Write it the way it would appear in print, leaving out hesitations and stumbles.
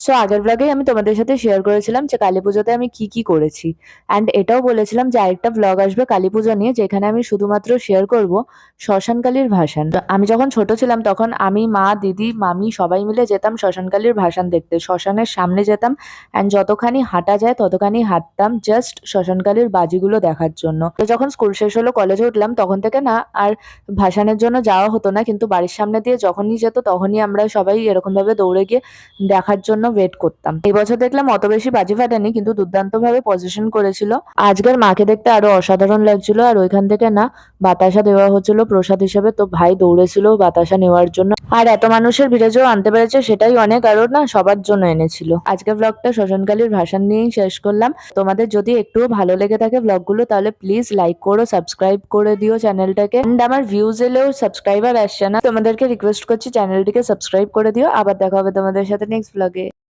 So আগের ব্লগেই আমি তোমাদের সাথে শেয়ার করেছিলাম যে কালীপুজোতে আমি কি কি করেছি। অ্যান্ড এটাও বলেছিলাম যে আরেকটা ব্লগ আসবে কালীপুজো নিয়ে, যেখানে আমি শুধুমাত্র শেয়ার করব শ্মশানকালীর ভাসান। তো আমি যখন ছোট ছিলাম তখন আমি, মা, দিদি, মামি সবাই মিলে যেতাম শ্মশানকালীর ভাসান দেখতে। শ্মশানের সামনে যেতাম, অ্যান্ড যতখানি হাঁটা যায় ততখানি হাঁটতাম জাস্ট শ্মশানকালীর বাজিগুলো দেখার জন্য। তো যখন স্কুল শেষ হলো, কলেজে উঠলাম, তখন থেকে না আর ভাসানের জন্য যাওয়া হতো না, কিন্তু বাড়ির সামনে দিয়ে যখনই যেত তখনই আমরা সবাই এরকম ভাবে দৌড়ে গিয়ে দেখার জন্য ওয়েট করতাম। এই বছর দেখলাম অত বেশি বাজি ফাটেনি, কিন্তু দুর্দান্ত ভাবে পজিশন করেছিল। আজকের মাকে দেখতে আরো অসাধারণ লাগছিল। আর ওইখান থেকে না বাতাসা দেওয়া হচ্ছিল প্রসাদ হিসেবে, তো ভাই দৌড়েছিল বাতাসা নেওয়ার জন্য। আর এত মানুষের ভিড়ে যেও আনতে পেরেছে সেটাই অনেক, আরো না সবার জন্য এনেছিল। আজকের ব্লগটা শ্মশানকালীর ভাসান নিয়েই শেষ করলাম। তোমাদের যদি একটুও ভালো লেগে থাকে ব্লগগুলো, তাহলে প্লিজ লাইক করো, সাবস্ক্রাইব করে দিও চ্যানেলটাকে। এন্ড আমার ভিউজ এলেও সাবস্ক্রাইবার আসছে না, তোমাদেরকে রিকোয়েস্ট করছি চ্যানেলটিকে সাবস্ক্রাইব করে দিও। আবার দেখা হবে তোমাদের সাথে নেক্সট ব্লগে।